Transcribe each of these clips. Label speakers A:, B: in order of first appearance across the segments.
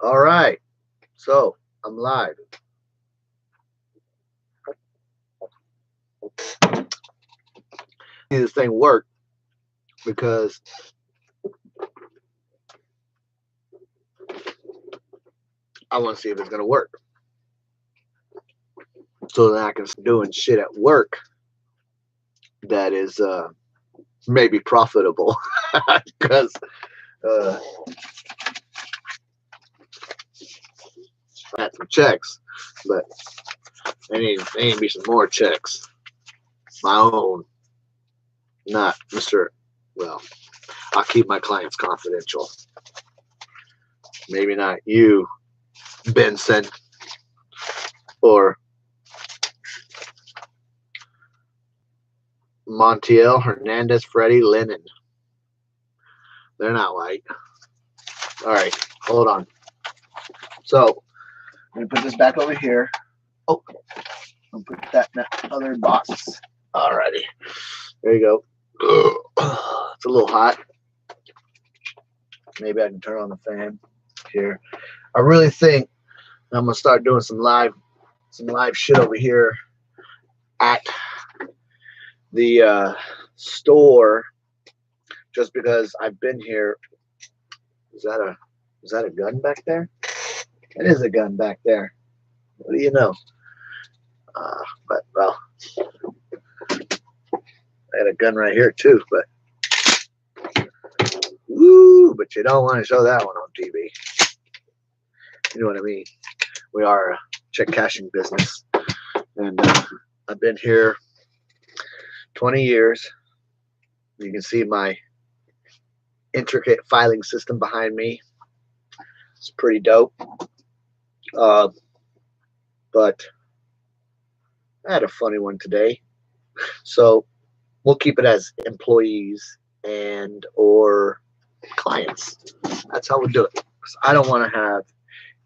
A: All right. So I'm live. See this thing work because I want to see if it's gonna work. So that I can start doing shit at work that is maybe profitable. Because uh, I had some checks, but they need to be some more checks. My own, not Mr. Well, I'll keep my clients confidential. Maybe not you, Benson, or Montiel, Hernandez, Freddie, Lennon. They're not white. All right, hold on. So I'm gonna put this back over here. Oh, I'll put that in that other box. Alrighty, there you go. It's a little hot. Maybe I can turn on the fan here. I really think I'm gonna start doing some live shit over here at the store, just because I've been here. Is that a gun back there? It is a gun back there. What do you know? But well, I had a gun right here too. But woo! But you don't want to show that one on TV. You know what I mean? We are a check cashing business, and I've been here 20 years. You can see my intricate filing system behind me. It's pretty dope. But I had a funny one today. So we'll keep it as employees and or clients. That's how we'll do it. I don't want to have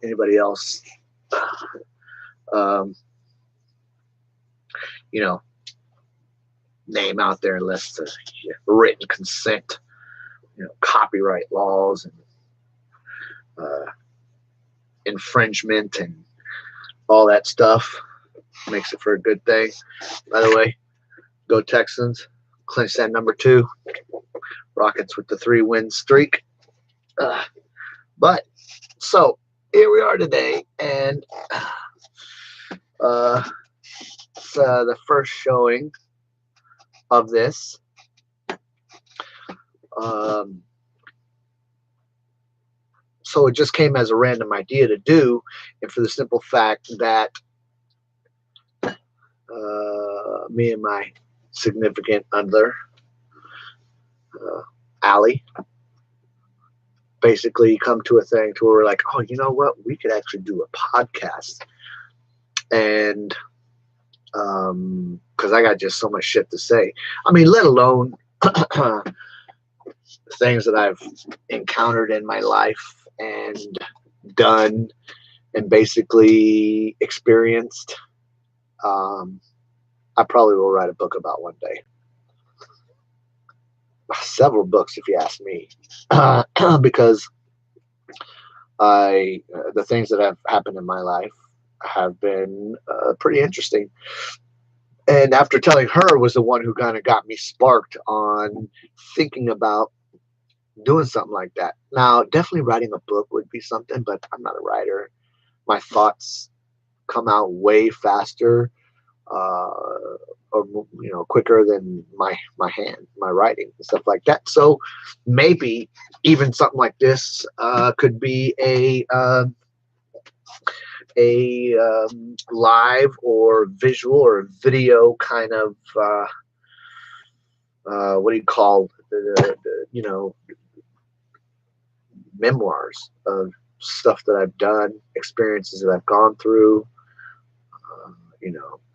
A: anybody else, um, name out there unless the written consent, copyright laws and infringement and all that stuff makes it for a good thing. By the way, go Texans, clinch that number 2. Rockets with the 3-win streak. But so here we are today, and it's the first showing of this. So it just came as a random idea to do, and for the simple fact that me and my significant other, Allie, basically come to a thing to where we're like, oh, you know what? We could actually do a podcast. And because I got just so much shit to say. I mean, let alone things that I've encountered in my life and done and basically experienced. I probably will write a book about one day. Several books, if you ask me, because the things that have happened in my life have been pretty interesting. And after telling her was the one who kind of got me sparked on thinking about doing something like that. Now, definitely writing a book would be something, but I'm not a writer. My thoughts come out way faster, or quicker than my writing and stuff like that. So maybe even something like this could be a live or visual or video kind of what do you call the memoirs of stuff that I've done, experiences that I've gone through.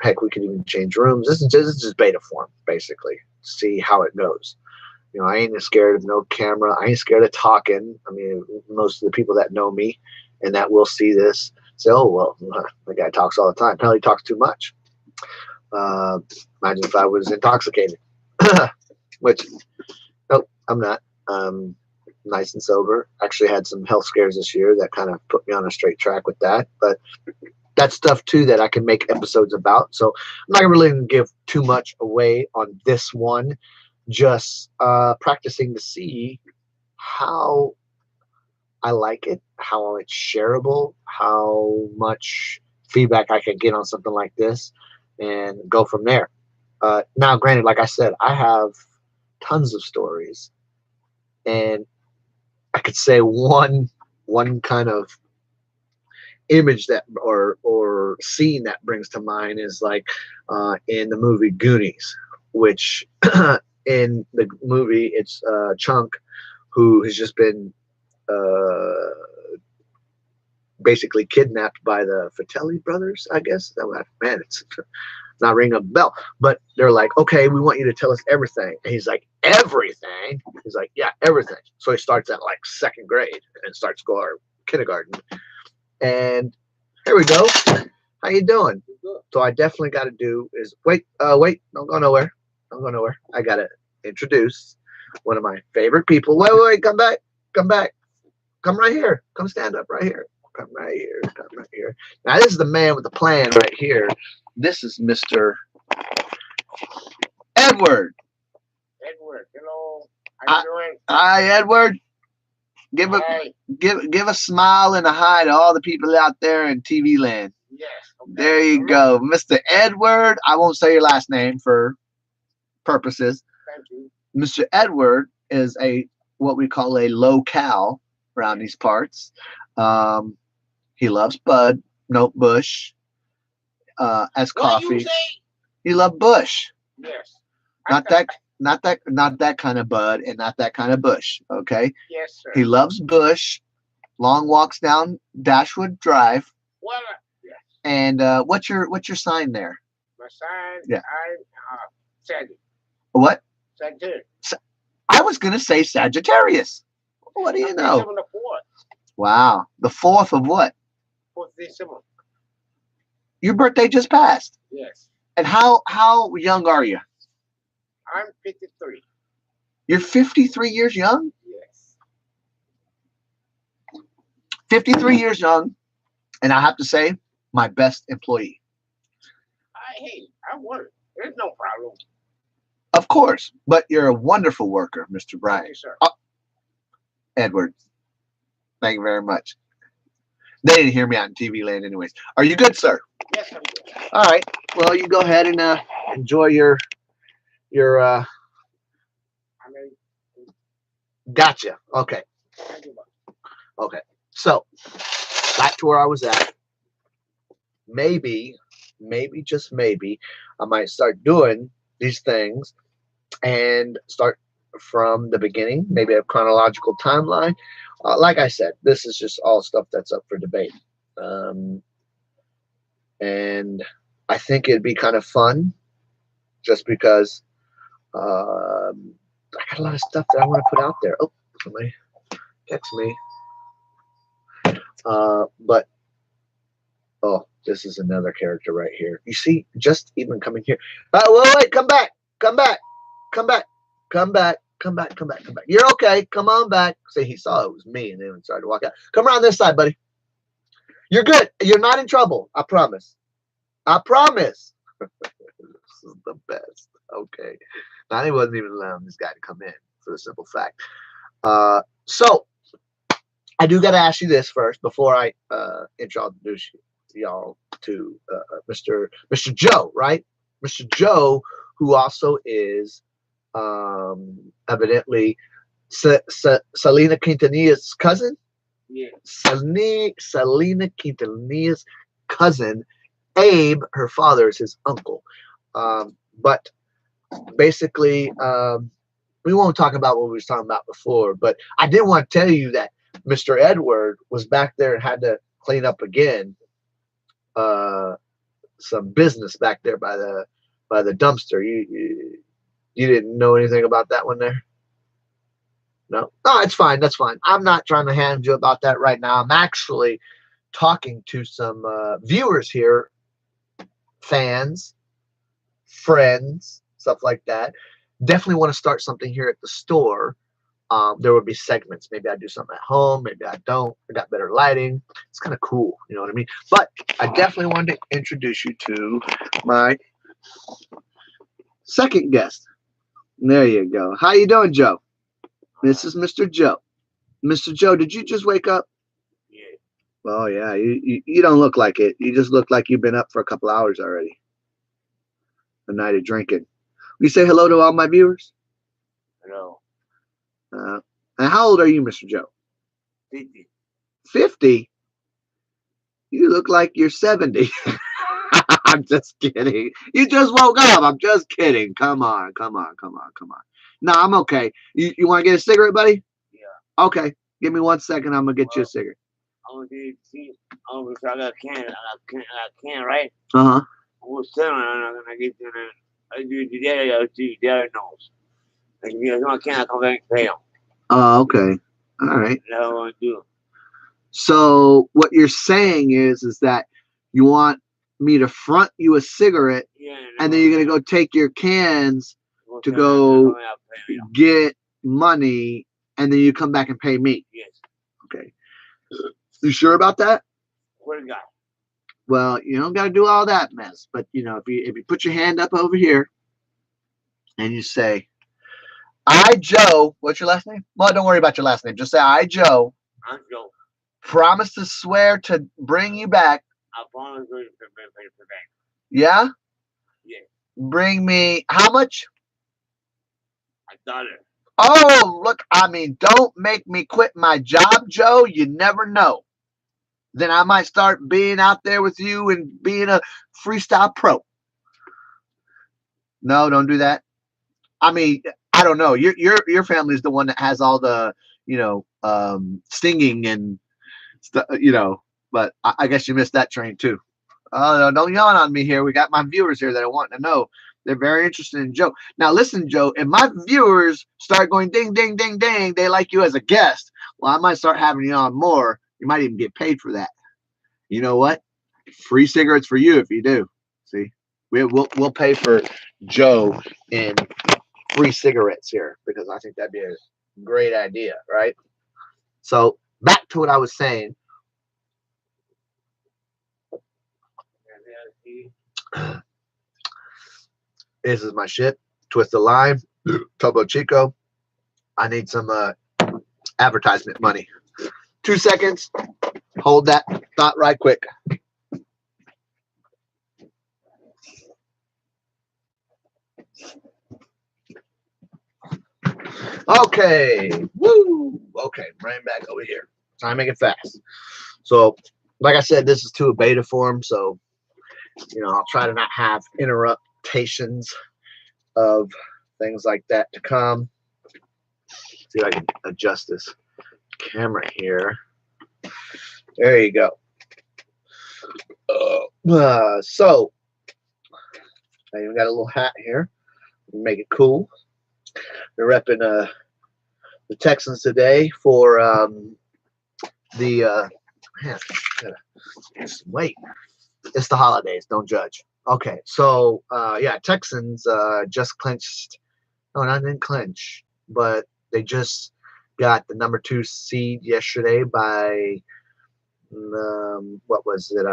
A: Heck, we can even change rooms. This is just beta form, basically. See how it goes. I ain't scared of no camera. I ain't scared of talking. I mean, most of the people that know me and that will see this say, oh, well, the guy talks all the time. Hell, he talks too much. Imagine if I was intoxicated, which, nope, I'm not. nice and sober. Actually had some health scares this year that kind of put me on a straight track with that. But that's stuff too that I can make episodes about. So I'm not really going to give too much away on this one. Just practicing to see how I like it, how it's shareable, how much feedback I can get on something like this, and go from there. Now, granted, like I said, I have tons of stories, and I could say one kind of image that or scene that brings to mind is like in the movie Goonies, which in the movie it's Chunk who has just been basically kidnapped by the Fratelli brothers, I guess. Man, it's not ringing a bell. But they're like, okay, we want you to tell us everything. And he's like, everything? He's like, yeah, everything. So he starts at like second grade and starts going kindergarten. And here we go. How you doing? So I definitely got to do is wait, don't go nowhere. Don't go nowhere. I got to introduce one of my favorite people. Wait, come back. Come back. Come right here. Come stand up right here. Come right here. Come right here. Now, this is the man with the plan right here. This is Mr. Edward.
B: Edward, hello. How you doing?
A: Hi, Edward. Give a smile and a hi to all the people out there in TV land.
B: Yes. Okay.
A: There you go. Mr. Edward. I won't say your last name for purposes.
B: Thank you.
A: Mr. Edward is what we call a locale around these parts. He loves Bud, no Bush, as coffee.
B: What you say?
A: He loves Bush.
B: Yes.
A: Not that kind of Bud and not that kind of Bush. Okay.
B: Yes, sir.
A: He loves Bush. Long walks down Dashwood Drive.
B: Well, yes.
A: And what's your sign there?
B: My sign.
A: Yeah.
B: I'm Sagittarius.
A: What?
B: Sagittarius.
A: I was gonna say Sagittarius. What do you know?
B: December the 4th.
A: Wow. The 4th of what?
B: 4th December.
A: Your birthday just passed.
B: Yes.
A: And how young are you?
B: I'm 53.
A: You're 53 years young?
B: Yes.
A: 53 years young. And I have to say, my best employee.
B: Hey, I work. There's no problem.
A: Of course. But you're a wonderful worker, Mr. Brian.
B: Thank you, sir.
A: Edward. Thank you very much. They didn't hear me out in TV land anyways. Are you good, sir?
B: Yes, I'm good.
A: All right. Well, you go ahead and enjoy your
B: I mean,
A: gotcha. Okay.
B: thank you, bud.
A: Okay. So back to where I was at. Maybe, just maybe, I might start doing these things and start from the beginning, maybe a chronological timeline. Like I said, this is just all stuff that's up for debate. And I think it'd be kind of fun just because I got a lot of stuff that I want to put out there. Oh, somebody text me. But oh, this is another character right here. You see, just even coming here. Wait, come back. You're okay. Come on back. See, he saw it was me and then started to walk out. Come around this side, buddy. You're good. You're not in trouble. I promise. This is the best. Okay. Now he wasn't even allowing this guy to come in for the simple fact. So I do got to ask you this first before I introduce y'all to Mr. Joe, right? Mr. Joe, who also is evidently Selena Quintanilla's cousin.
B: Yeah.
A: Selena Quintanilla's cousin. Abe, her father, is his uncle. But basically, we won't talk about what we were talking about before. But I did want to tell you that Mr. Edward was back there and had to clean up again some business back there by the dumpster. You didn't know anything about that one there? No, it's fine. That's fine. I'm not trying to hand you about that right now. I'm actually talking to some viewers here, fans, friends, stuff like that. Definitely want to start something here at the store. There would be segments. Maybe I do something at home. Maybe I don't. I got better lighting. It's kind of cool. You know what I mean? But I definitely wanted to introduce you to my second guest. There you go. How you doing, Joe? This is Mr. Joe. Mr. Joe, did you just wake up?
B: Yeah.
A: Oh, yeah. You don't look like it. You just look like you've been up for a couple hours already. A night of drinking. Will you say hello to all my viewers?
B: Hello.
A: And how old are you, Mr. Joe?
B: 50.
A: 50? You look like you're 70. I'm just kidding. You just woke up. I'm just kidding. Come on. No, I'm okay. You want to get a cigarette, buddy?
B: Yeah.
A: Okay. Give me 1 second. I'm going to get you a cigarette.
B: I'm gonna get see. I got a can. I got a can, right?
A: Uh-huh.
B: I'm gonna sit on it. I'm gonna get to it. I do the daddy. I see daddy knows. Like if you don't can, I come back and pay him.
A: Oh, okay. All right.
B: That's what I'm gonna do.
A: So what you're saying is that you want me to front you a cigarette,
B: Yeah.
A: and then you're going to go take your cans to go get money, and then you come back and pay me.
B: Yes.
A: Okay. You sure about that?
B: What do you got?
A: Well, you don't got to do all that mess, but if you put your hand up over here and you say, "I, Joe," what's your last name? Well, don't worry about your last name. Just say, "I, Joe,
B: I'm Joe.
A: promise to swear to bring you back."
B: I promise to pay back.
A: Yeah?
B: Yeah.
A: Bring me how much?
B: $1.
A: Oh, look, I mean, don't make me quit my job, Joe. You never know. Then I might start being out there with you and being a freestyle pro. No, don't do that. I mean, I don't know. Your family is the one that has all the, singing and stuff, but I guess you missed that train too. Oh, no, don't yawn on me here. We got my viewers here that I want to know. They're very interested in Joe. Now, listen, Joe, if my viewers start going ding, ding, ding, ding, they like you as a guest, well, I might start having you on more. You might even get paid for that. You know what? Free cigarettes for you if you do. See, we'll pay for Joe in free cigarettes here because I think that'd be a great idea, right? So back to what I was saying. This is my shit. Twisted Lime, Topo Chico. I need some advertisement money. 2 seconds. Hold that thought right quick. Okay. Woo. Okay. Right back over here. Try and make it fast. So, like I said, this is to a beta form. So, I'll try to not have interruptations of things like that to come. See if I can adjust this camera here. There you go. So I even got a little hat here. Make it cool. We're repping the Texans today for the man. Wait, it's the holidays. Don't judge. Okay, so yeah, Texans just clinched. No, not didn't clinch, but they just got the number 2 seed yesterday by what was it?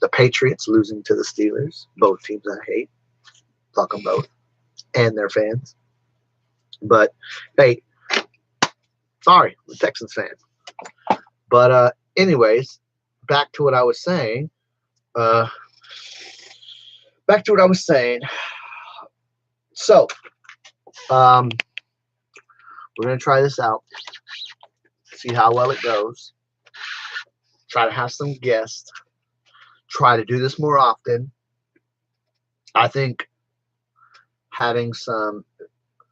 A: The Patriots losing to the Steelers. Both teams I hate. Fuck them both and their fans. But hey, sorry, I'm a Texans fan. But anyways, back to what I was saying. So, we're gonna try this out. See how well it goes. Try to have some guests. Try to do this more often. I think having some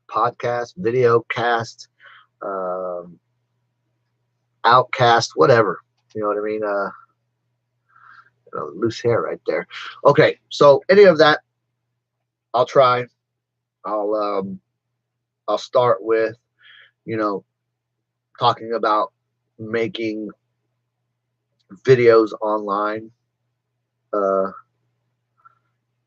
A: podcast, video cast, outcast, whatever. You know what I mean? Loose hair right there. Okay, so any of that, I'll try. I'll start with, talking about making videos online,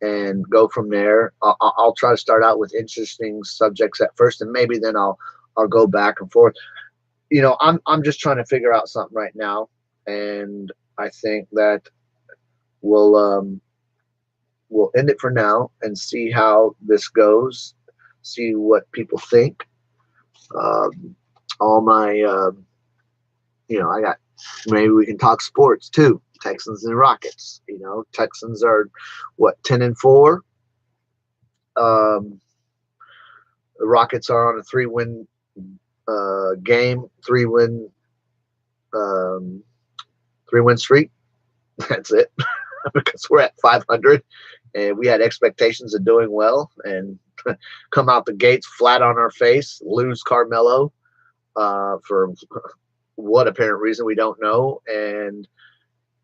A: and go from there. I'll try to start out with interesting subjects at first, and maybe then I'll I'll go back and forth. I'm just trying to figure out something right now, and I think that we'll we'll end it for now and see how this goes, see what people think. Um, all my, I got, maybe we can talk sports too. Texans and Rockets. Texans are what, 10-4. Um, the Rockets are on a 3-win game, 3-win streak. That's it. Because we're at 500 and we had expectations of doing well and come out the gates flat on our face, lose Carmelo for what apparent reason we don't know, and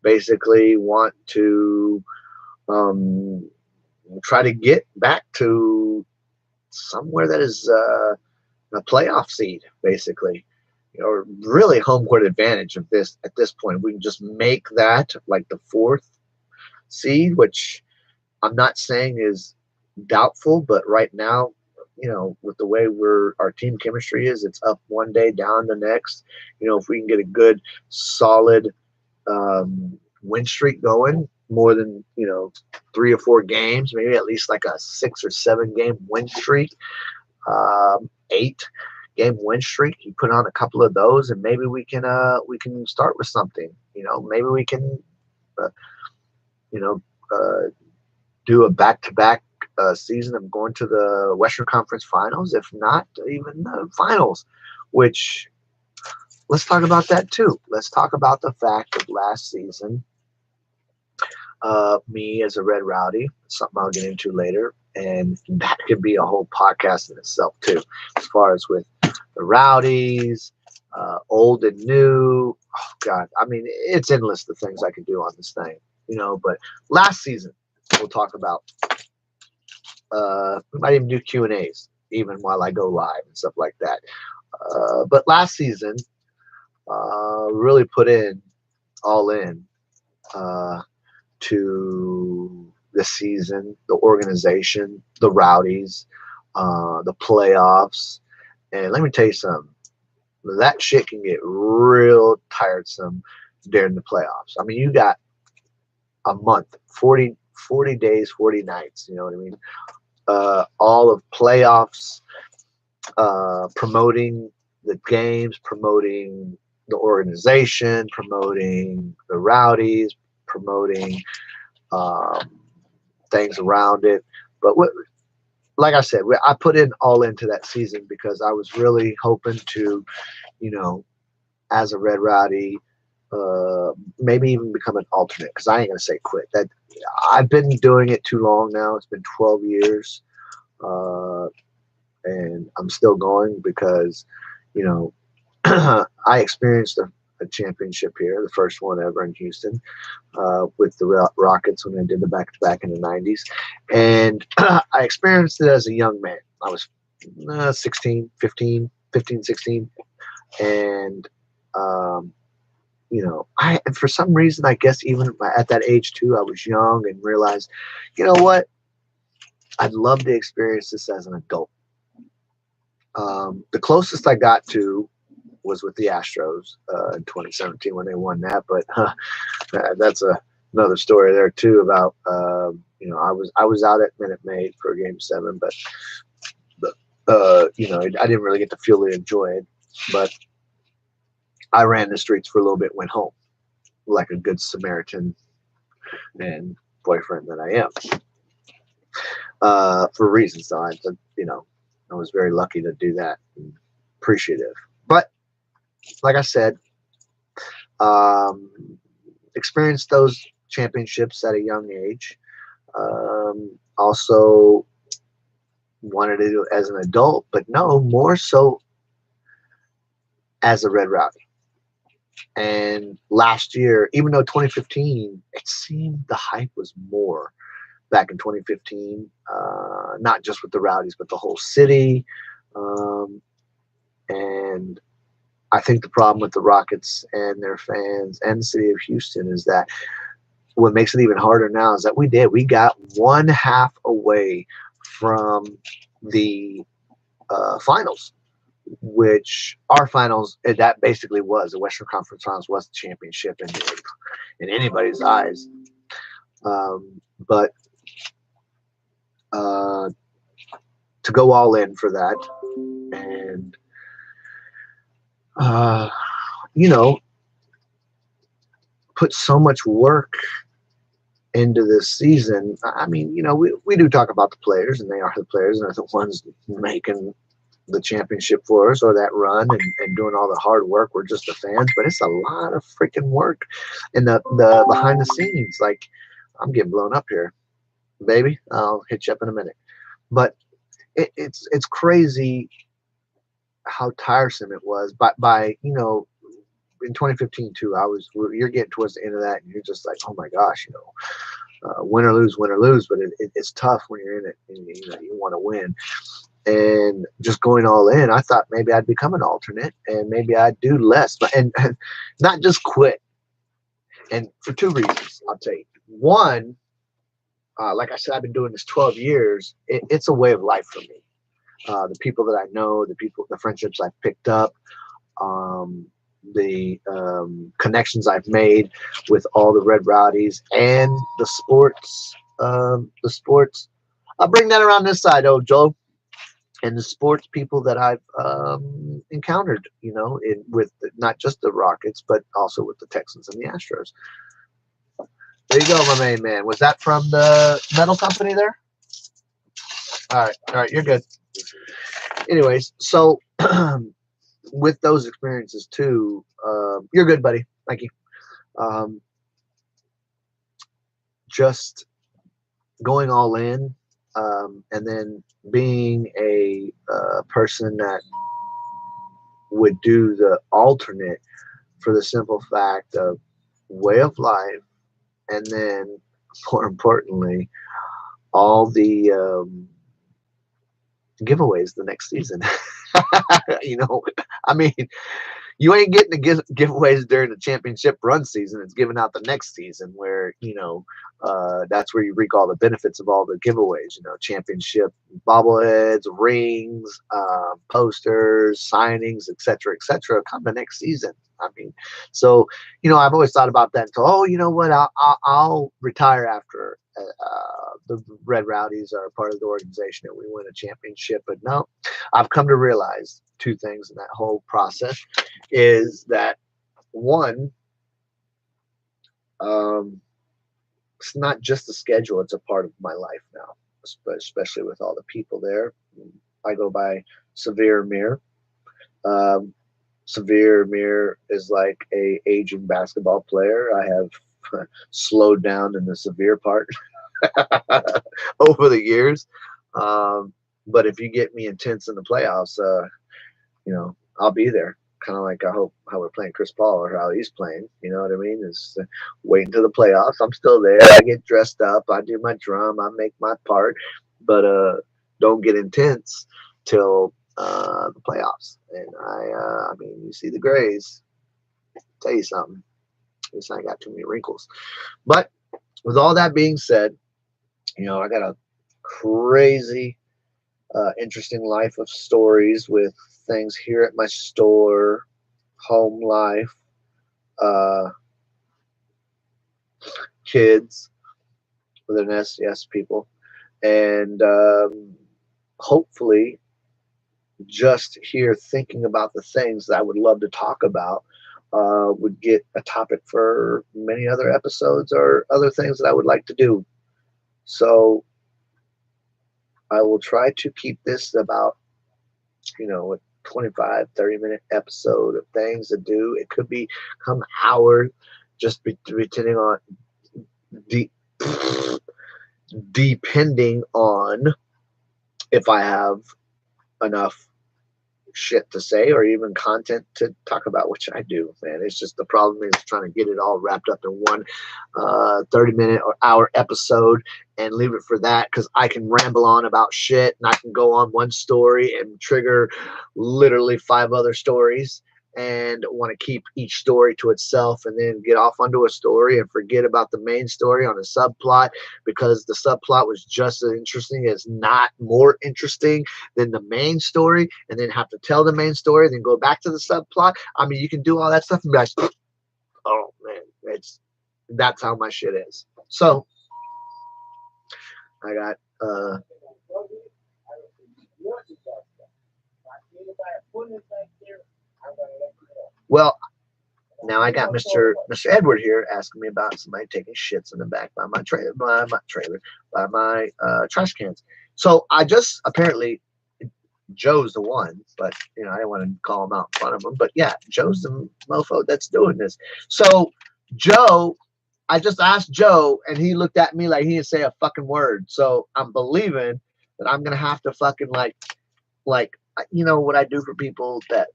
A: basically want to try to get back to somewhere that is a playoff seed, basically. Really home court advantage of this at this point. We can just make that like the 4th seed, which I'm not saying is doubtful, but right now, with the way our team chemistry is, it's up one day, down the next. If we can get a good, solid win streak going, more than 3 or 4 games, maybe at least like a 6 or 7 game win streak, 8 game win streak. You put on a couple of those, and maybe we can start with something. Maybe we can do a back-to-back season of going to the Western Conference Finals, if not even the finals. Which, let's talk about that too. Let's talk about the fact of last season. Me as a Red Rowdy, something I'll get into later, and that could be a whole podcast in itself too, as far as with the Rowdies, old and new. Oh God, I mean, it's endless the things I could do on this thing, But last season, we'll talk about. We might even do Q&As even while I go live and stuff like that. But last season, really put all in to the season, the organization, the Rowdies, the playoffs. And let me tell you something. That shit can get real tiresome during the playoffs. I mean, you got a month, 40 days, 40 nights. You know what I mean? All of playoffs, promoting the games, promoting the organization, promoting the Rowdies, promoting things around it. But like I said, I put all into that season because I was really hoping to, as a Red Rowdy, maybe even become an alternate, because I ain't gonna say quit. That I've been doing it too long now. It's been 12 years, and I'm still going because, I experienced a championship here, the first one ever in Houston, with the Rockets when I did the back-to-back in the 90s. And I experienced it as a young man. I was 16, 15, 16. And, and for some reason, I guess even at that age too, I was young and realized, you know what? I'd love to experience this as an adult. The closest I got to was with the Astros in 2017 when they won that, but that's another story there too about I was out at Minute Maid for Game 7, but I didn't really get to fully enjoy it, but I ran the streets for a little bit, went home like a good Samaritan and boyfriend that I am, for reasons though. I was very lucky to do that and appreciative. But like I said, experienced those championships at a young age. Also wanted to do it as an adult, but no, more so as a Red Rowdy. And last year, even though 2015, it seemed the hype was more back in 2015, not just with the Rowdies, but the whole city. And I think the problem with the Rockets and their fans and the city of Houston is that what makes it even harder now is that we got one half away from the finals. which our finals, that basically was the Western Conference Finals, was the championship in anybody's eyes. But to go all in for that, and you know, put so much work into this season. I mean, you know, we do talk about the players, and they are the players, and they're the ones making the championship for us, or that run, and doing all the hard work. We're just the fans, but it's a lot of freaking work, and the behind the scenes. Like, I'm getting blown up here, baby. I'll hit you up in a minute. But it's crazy how tiresome it was. By you know, in 2015 too, you're getting towards the end of that, and you're just like, oh my gosh, you know, win or lose, win or lose. But it's tough when you're in it, and you know, you want to win. And just going all in, I thought maybe I'd become an alternate, and maybe I'd do less, but and not just quit. And for two reasons, I'll tell you. One, like I said, I've been doing this 12 years. It's a way of life for me. The people that I know, the friendships I've picked up, the connections I've made with all the Red Rowdies, and the sports. I'll bring that around this side, oh Joe. And the sports people that I've encountered, you know, with not just the Rockets, but also with the Texans and the Astros. There you go, my main man. Was that from the metal company there? All right, you're good. Anyways, so with those experiences too, you're good, buddy. Thank you. Just going all in, and then being a person that would do the alternate for the simple fact of way of life, and then more importantly, all the giveaways the next season. You know, I mean, you ain't getting the giveaways during the championship run season. It's given out the next season, where, you know, that's where you reap all the benefits of all the giveaways. You know, championship bobbleheads, rings, posters, signings, etc., etc. come the next season. I mean, so, you know, I've always thought about that until, oh, you know what, I'll retire after the Red Rowdies are part of the organization and we win a championship. But no, I've come to realize two things in that whole process is that, one, it's not just the schedule, it's a part of my life now, especially with all the people there. I go by Severe Mir. Severe Mir is like a aging basketball player. I have slowed down in the severe part over the years. But if you get me intense in the playoffs, you know, I'll be there. Kind of like I hope how we're playing Chris Paul or how he's playing. You know what I mean? Is wait until the playoffs. I'm still there. I get dressed up. I do my drum. I make my part. But don't get intense till the playoffs. And I mean, you see the Grays. Tell you something. At least I got too many wrinkles. But with all that being said, you know, I got a crazy, interesting life of stories with things here at my store, home life, kids with an S, yes, people, and hopefully just here thinking about the things that I would love to talk about would get a topic for many other episodes or other things that I would like to do. So I will try to keep this about, you know, a 25, 30-minute episode of things to do. It could become hours, just depending on depending on if I have enough shit to say or even content to talk about, which I do, man. It's just the problem is trying to get it all wrapped up in one 30-minute or hour episode and leave it for that, because I can ramble on about shit and I can go on one story and trigger literally 5 other stories, and want to keep each story to itself and then get off onto a story and forget about the main story on a subplot because the subplot was just as interesting, as not more interesting than the main story, and then have to tell the main story, then go back to the subplot. I mean, you can do all that stuff and be like, oh man, that's how my shit is. So I got well, now I got Mr. Edward here asking me about somebody taking shits in the back by my trash cans. So I just apparently Joe's the one, but you know I didn't want to call him out in front of him. But yeah, Joe's the mofo that's doing this. So Joe, I just asked Joe, and he looked at me like he didn't say a fucking word. So I'm believing that I'm gonna have to fucking like you know what I do for people that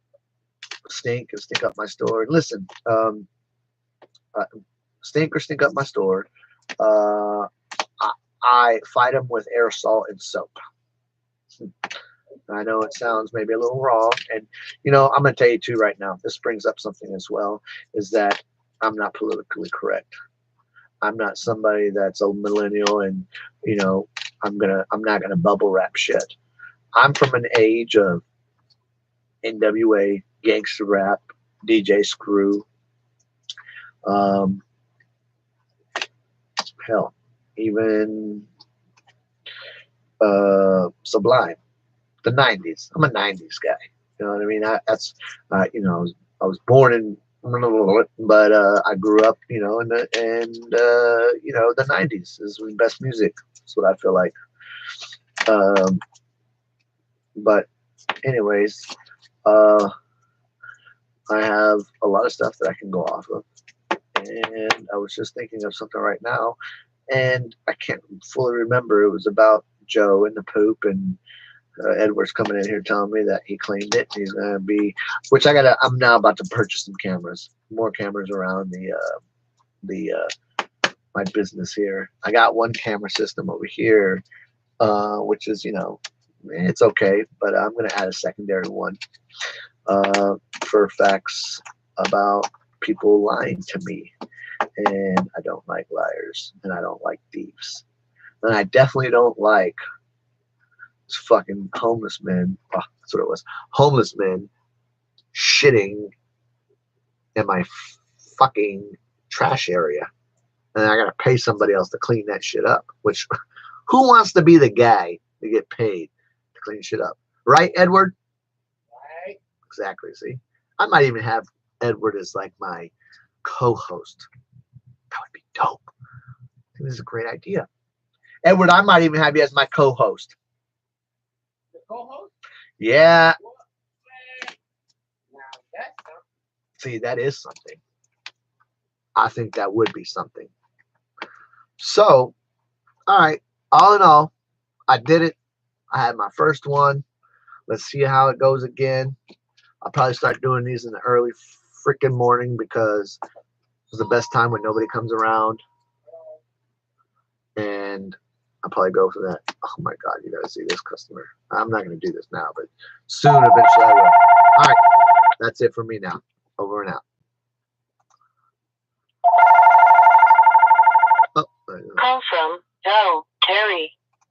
A: stink up my store. And listen, stink up my store. I fight them with aerosol and soap. I know it sounds maybe a little wrong, and you know I'm gonna tell you too right now. This brings up something as well, is that I'm not politically correct. I'm not somebody that's a millennial, and you know I'm not gonna bubble wrap shit. I'm from an age of NWA, gangster rap, DJ Screw, hell, even Sublime, the '90s. I'm a '90s guy. You know what I mean? You know, I was born in, but I grew up, you know, you know, the '90s is the best music. That's what I feel like. But anyways, I have a lot of stuff that I can go off of, and I was just thinking of something right now, and I can't fully remember. It was about Joe and the poop, and Edward's coming in here telling me that he claimed it. He's gonna be, which I'm now about to purchase some cameras, more cameras around my business here. I got one camera system over here, which is, you know, it's okay, but I'm gonna add a secondary one for facts about people lying to me, and I don't like liars, and I don't like thieves, and I definitely don't like fucking homeless men. Oh, that's what it was. Homeless men shitting in my fucking trash area, and I gotta pay somebody else to clean that shit up. Which, who wants to be the guy to get paid to clean shit up? Right, Edward? Right. Exactly. See, I might even have Edward as like my co-host. That would be dope. I think this is a great idea. Edward, I might even have you as my co-host. The co-host? Yeah. Now that's something. See, that is something. I think that would be something. So, all right. All in all, I did it. I had my first one. Let's see how it goes again. I'll probably start doing these in the early freaking morning because it's the best time when nobody comes around. And I'll probably go for that. Oh my God, you gotta see this customer. I'm not gonna do this now, but soon eventually I will. All right, that's it for me now. Over and out.
C: Call from Joe Terry.